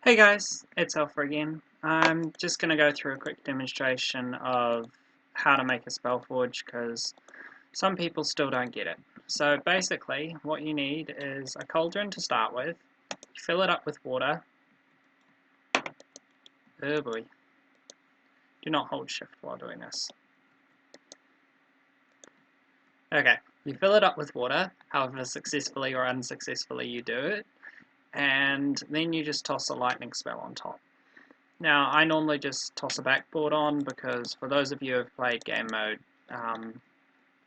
Hey guys, it's Alpha again. I'm just going to go through a quick demonstration of how to make a Spellforge because some people still don't get it. So basically, what you need is a cauldron to start with. You fill it up with water. Oh boy. Do not hold shift while doing this. Okay, you fill it up with water, however successfully or unsuccessfully you do it, and then you just toss a lightning spell on top. Now, I normally just toss a backboard on because for those of you who have played game mode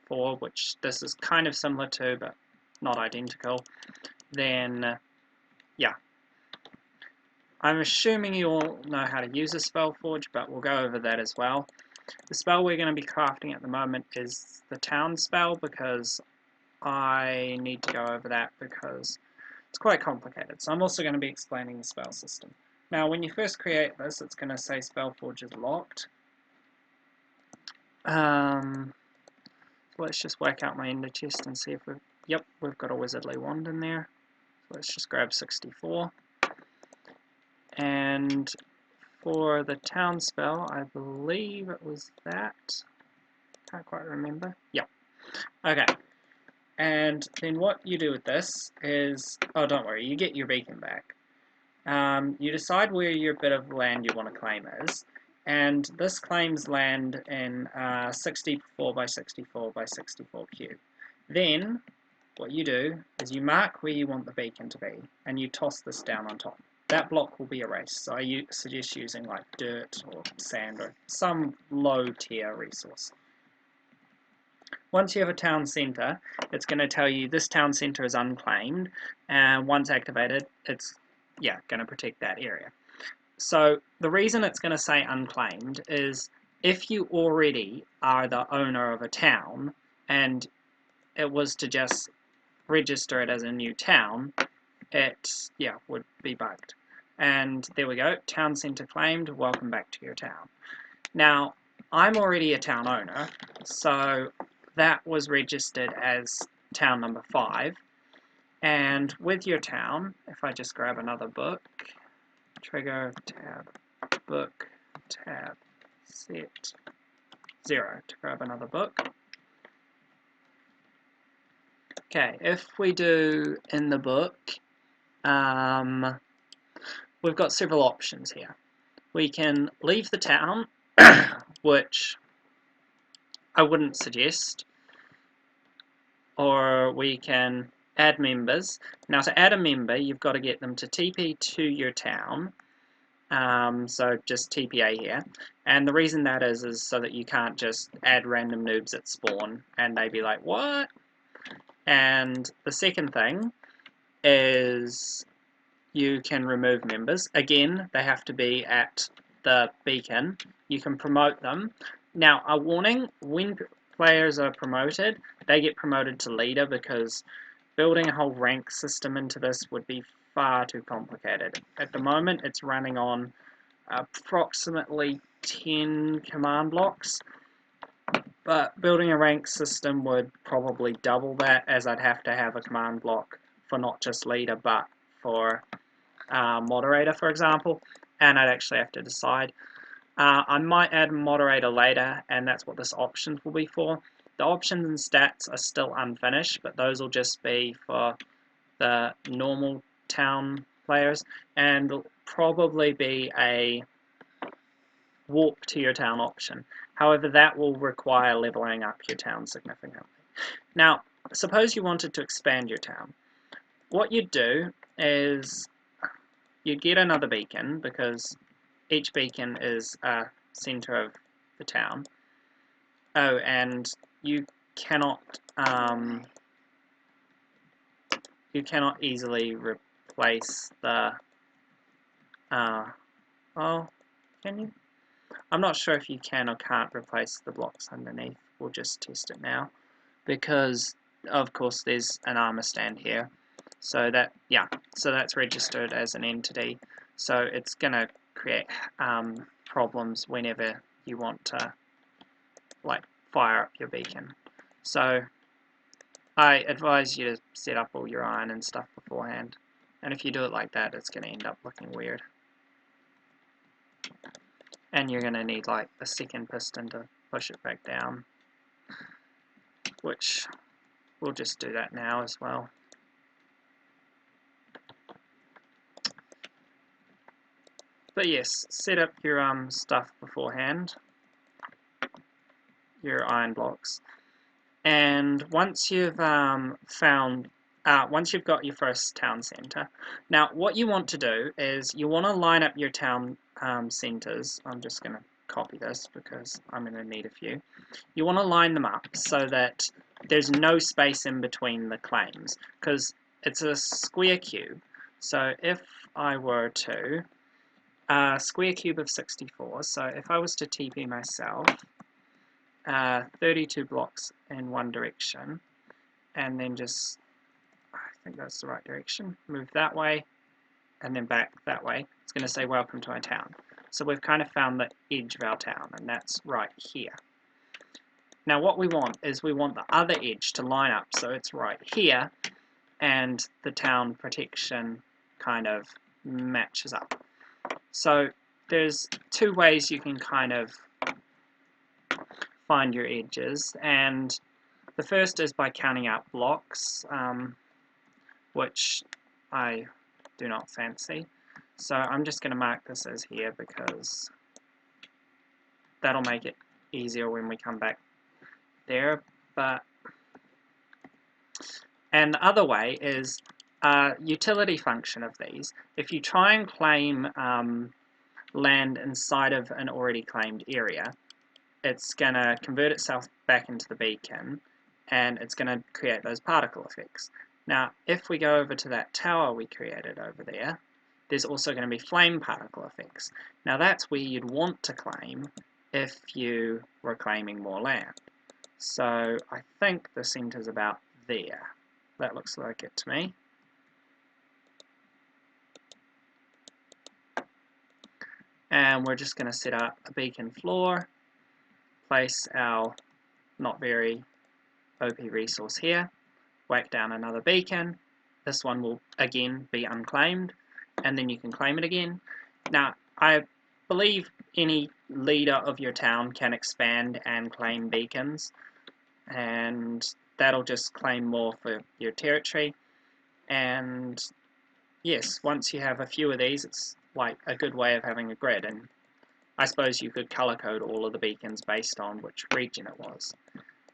4, which this is kind of similar to but not identical, then yeah. I'm assuming you all know how to use a Spellforge, but we'll go over that as well. The spell we're going to be crafting at the moment is the Town spell because I need to go over that because it's quite complicated. So I'm also going to be explaining the spell system. Now, when you first create this, it's going to say Spellforge is locked. Let's just work out my ender chest and see if we've got a Wizardly Wand in there. So let's just grab 64. And for the Town spell, I believe it was that. Can't quite remember. Yep. Okay. And then what you do with this is, oh, don't worry, you get your beacon back. You decide where your bit of land you want to claim is, and this claims land in 64 by 64 by 64 cube. Then, what you do is you mark where you want the beacon to be, and you toss this down on top. That block will be erased, so I suggest using like dirt or sand or some low tier resource. Once you have a town center, it's going to tell you this town center is unclaimed, and once activated, it's going to protect that area. So the reason it's going to say unclaimed is if you already are the owner of a town and it was to just register it as a new town, it would be bugged. And there we go, town center claimed, welcome back to your town. Now, I'm already a town owner, so that was registered as town number 5. And with your town, if I just grab another book, trigger, tab, book, tab, set, 0 to grab another book. Okay, if we do in the book, we've got several options here. We can leave the town, which I wouldn't suggest, or we can add members. Now to add a member, you've got to get them to TP to your town, so just TPA here, and the reason that is so that you can't just add random noobs at spawn and they be like, what? And the second thing is you can remove members. Again, they have to be at the beacon. You can promote them. Now, a warning, when players are promoted, they get promoted to leader because building a whole rank system into this would be far too complicated. At the moment, it's running on approximately 10 command blocks, but building a rank system would probably double that, as I'd have to have a command block for not just leader, but for moderator, for example, and I'd actually have to decide. I might add moderator later, and that's what this options will be for. The options and stats are still unfinished, but those will just be for the normal town players, and there'll probably be a walk to your town option. However, that will require leveling up your town significantly. Now, suppose you wanted to expand your town. What you'd do is you'd get another beacon, because each beacon is a center of the town. Oh, and you cannot easily replace the oh, can you? I'm not sure if you can or can't replace the blocks underneath. We'll just test it now, because of course there's an armor stand here, so that's registered as an entity, so it's gonna create problems whenever you want to like fire up your beacon. So I advise you to set up all your iron and stuff beforehand, and if you do it like that, it's going to end up looking weird. and you're going to need like a second piston to push it back down, which we'll just do that now as well. But yes, set up your stuff beforehand, your iron blocks, and once you've once you've got your first town centre, now what you want to do is you want to line up your town centres. I'm just going to copy this because I'm going to need a few. You want to line them up so that there's no space in between the claims, because it's a square cube. So if I were to square cube of 64, so if I was to TP myself 32 blocks in one direction, and then just, I think that's the right direction, move that way, and then back that way, it's going to say welcome to our town. So we've kind of found the edge of our town, and that's right here. Now what we want is we want the other edge to line up, so it's right here, and the town protection kind of matches up. So there's two ways you can kind of find your edges, and the first is by counting out blocks, which I do not fancy. So I'm just going to mark this as here because that'll make it easier when we come back there. And the other way is utility function of these. If you try and claim land inside of an already claimed area, it's going to convert itself back into the beacon, and it's going to create those particle effects. Now, if we go over to that tower we created over there, there's also going to be flame particle effects. Now, that's where you'd want to claim if you were claiming more land. So, I think the center's about there. That looks like it to me. And we're just going to set up a beacon floor, place our not very OP resource here, whack down another beacon. This one will again be unclaimed, and then you can claim it again. Now, I believe any leader of your town can expand and claim beacons, and that'll just claim more for your territory. And yes, once you have a few of these, it's like a good way of having a grid, and I suppose you could color code all of the beacons based on which region it was.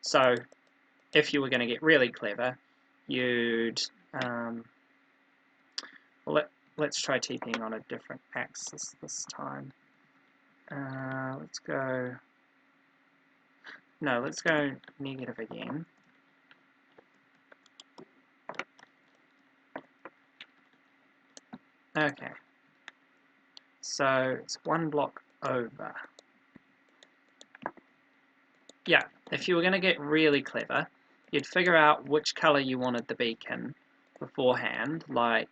So if you were going to get really clever, you'd let's try TPing on a different axis this time. Let's go negative again. Okay, so it's one block over. Yeah, if you were going to get really clever, you'd figure out which color you wanted the beacon beforehand, like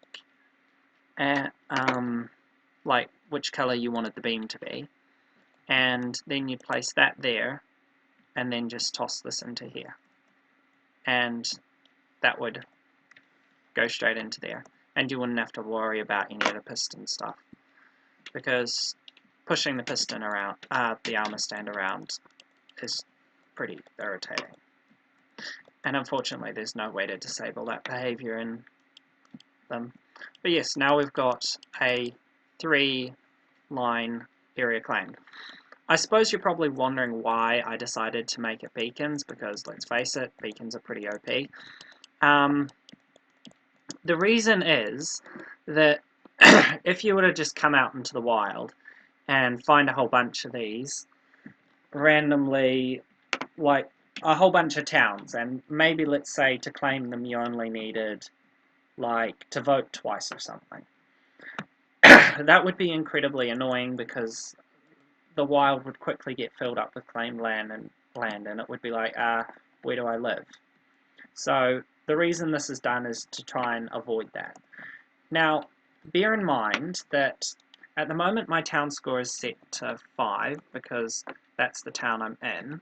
which color you wanted the beam to be, and then you place that there, and then just toss this into here, and that would go straight into there, and you wouldn't have to worry about any of the piston stuff, because pushing the piston around, the armor stand around, is pretty irritating. And unfortunately there's no way to disable that behavior in them. But yes, now we've got a 3-line area claimed. I suppose you're probably wondering why I decided to make it beacons, because let's face it, beacons are pretty OP. The reason is that if you were to just come out into the wild and find a whole bunch of these randomly, like a whole bunch of towns, and maybe let's say to claim them you only needed like to vote twice or something, that would be incredibly annoying, because the wild would quickly get filled up with claimed land, and it would be like, where do I live? So the reason this is done is to try and avoid that. Now, bear in mind that at the moment my town score is set to 5, because that's the town I'm in.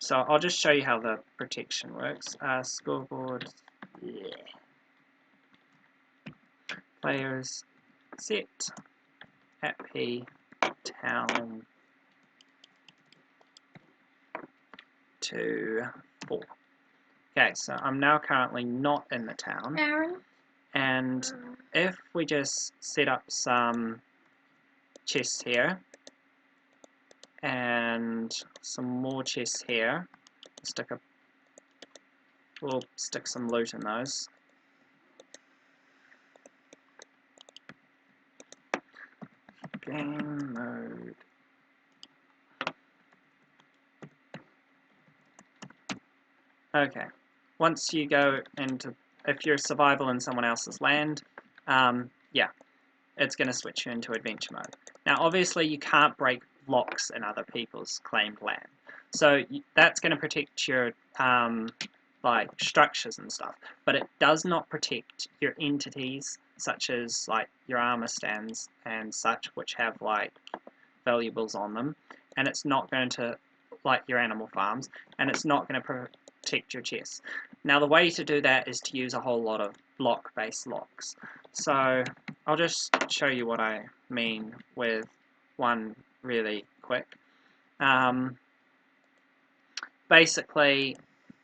So I'll just show you how the protection works. Scoreboard, yeah. Players set at P town to 4. Okay, so I'm now currently not in the town. Aaron? And if we just set up some chests here, and some more chests here, we'll stick some loot in those. Game mode. Okay, once you go into, if you're survival in someone else's land, yeah, it's going to switch you into adventure mode. Now obviously you can't break locks in other people's claimed land, so that's going to protect your like structures and stuff, but it does not protect your entities such as like your armor stands and such, which have like valuables on them, and it's not going to, like your animal farms, and it's not going to protect your chests. Now the way to do that is to use a whole lot of block-based locks. So I'll just show you what I mean with one really quick. Basically,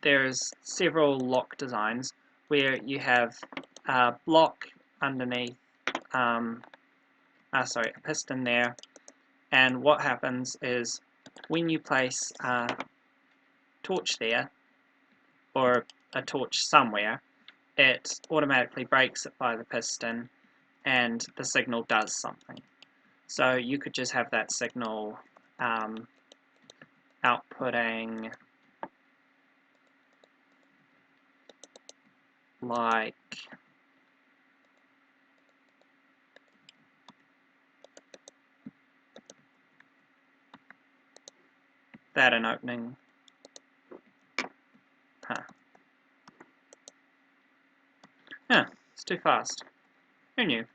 there's several lock designs where you have a block underneath, a piston there, and what happens is when you place a torch there, or a torch somewhere, it automatically breaks it by the piston and the signal does something. So you could just have that signal outputting like that, an opening. Yeah, it's too fast. Who knew?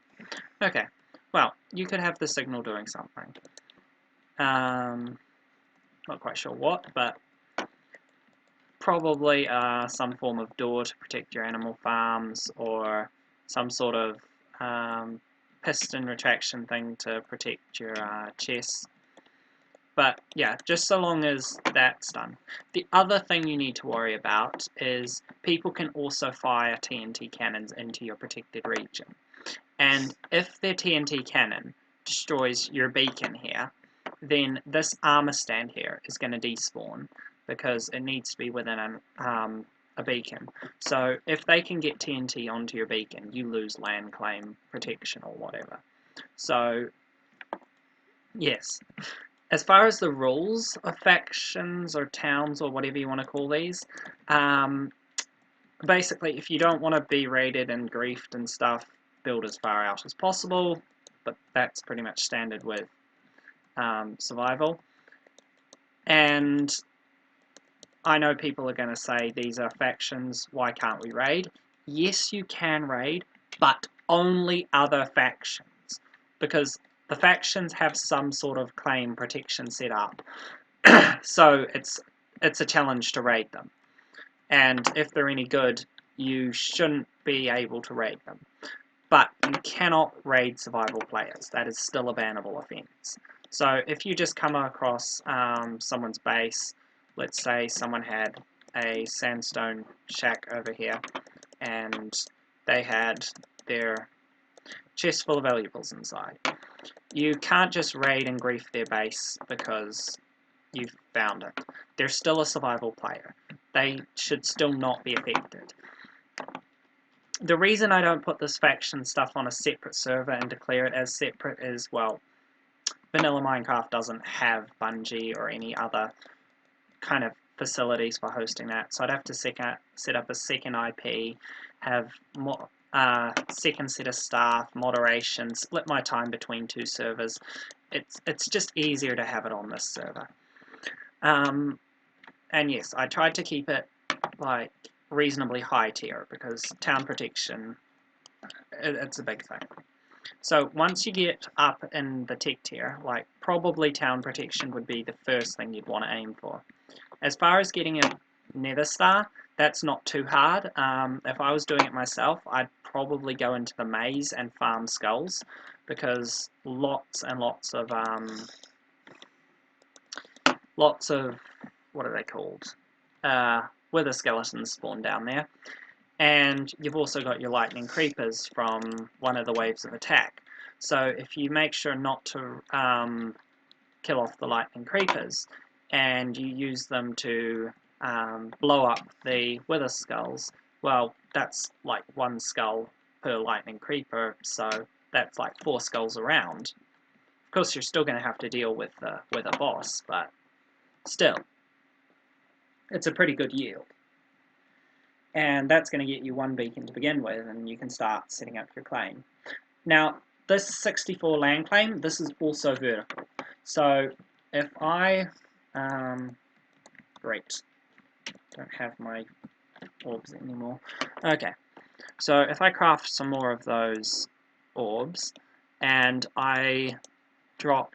Okay, well, you could have the signal doing something. Not quite sure what, but probably some form of door to protect your animal farms, or some sort of piston retraction thing to protect your chests. But yeah, just so long as that's done. The other thing you need to worry about is people can also fire TNT cannons into your protected region. And if their TNT cannon destroys your beacon here, then this armor stand here is going to despawn, because it needs to be within a beacon. So if they can get TNT onto your beacon, you lose land claim protection or whatever. So yes, as far as the rules of factions or towns or whatever you want to call these, basically if you don't want to be raided and griefed and stuff, build as far out as possible, but that's pretty much standard with survival. And I know people are going to say these are factions, why can't we raid? Yes, you can raid, but only other factions, because the factions have some sort of claim protection set up. So it's a challenge to raid them, and if they're any good, you shouldn't be able to raid them. But you cannot raid survival players. That is still a bannable offence. So if you just come across someone's base, let's say someone had a sandstone shack over here, and they had their chest full of valuables inside. You can't just raid and grief their base because you've found it. They're still a survival player. They should still not be affected. The reason I don't put this faction stuff on a separate server and declare it as separate is, well, vanilla Minecraft doesn't have Bungie or any other kind of facilities for hosting that, so I'd have to set up a second IP, have more, second set of staff, moderation, split my time between two servers. It's just easier to have it on this server. And yes, I tried to keep it like reasonably high tier, because town protection, it's a big thing. So once you get up in the tech tier, like probably town protection would be the first thing you'd want to aim for. As far as getting a nether star, that's not too hard. If I was doing it myself, I'd probably go into the maze and farm skulls, because lots and lots of what are they called? wither skeletons spawn down there. And you've also got your lightning creepers from one of the waves of attack. So if you make sure not to kill off the lightning creepers, and you use them to blow up the wither skulls, well, that's like 1 skull per lightning creeper, so that's like 4 skulls around. Of course, you're still going to have to deal with the wither boss, but still, it's a pretty good yield. And that's going to get you 1 beacon to begin with, and you can start setting up your claim. Now, this 64 land claim, this is also vertical. So if I, great, don't have my orbs anymore. Okay, so if I craft some more of those orbs, and I drop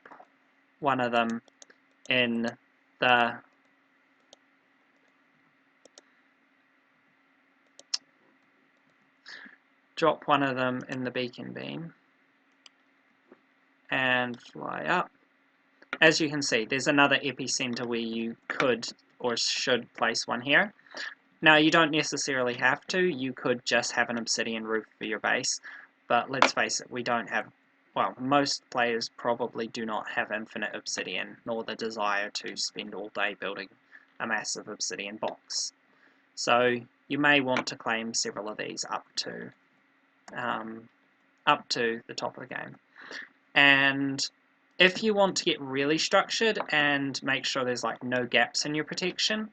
one of them in the beacon beam and fly up. As you can see, there's another epicenter where you could or should place one here. Now, you don't necessarily have to. You could just have an obsidian roof for your base, but let's face it, we don't have, well, most players probably do not have infinite obsidian, nor the desire to spend all day building a massive obsidian box. So you may want to claim several of these up to the top of the game. And if you want to get really structured and make sure there's like no gaps in your protection,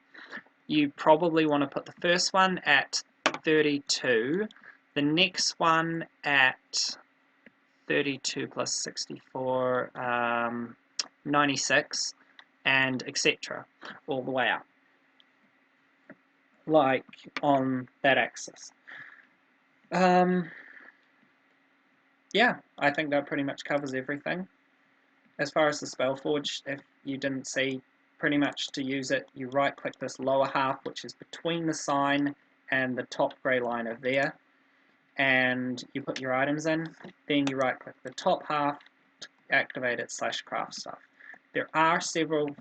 you probably want to put the first one at 32, the next one at 32 plus 64, 96, and etc. all the way up, like on that axis. Yeah, I think that pretty much covers everything. As far as the Spellforge, if you didn't see, pretty much to use it, you right-click this lower half, which is between the sign and the top grey line of there, and you put your items in. Then you right-click the top half to activate it /craft stuff. There are several,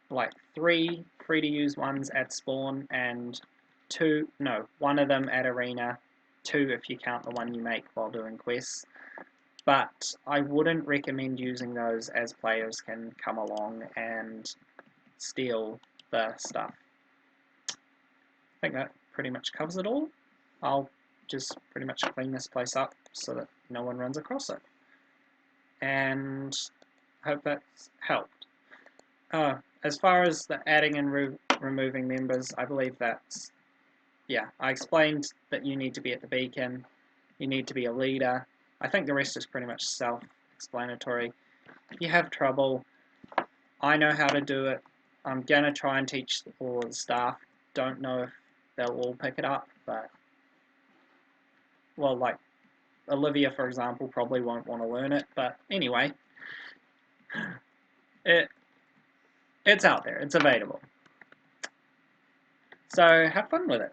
like 3 free-to-use ones at spawn, and 1 of them at arena, 2 if you count the one you make while doing quests. But I wouldn't recommend using those, as players can come along and steal the stuff. I think that pretty much covers it all. I'll just pretty much clean this place up so that no one runs across it. And I hope that's helped. As far as the adding and removing members, I believe that's, yeah, I explained that you need to be at the beacon, you need to be a leader. I think the rest is pretty much self-explanatory. If you have trouble, I know how to do it. I'm going to try and teach all of the staff. Don't know if they'll all pick it up, but, well, like, Olivia, for example, probably won't want to learn it, but anyway, it's out there, it's available. So have fun with it.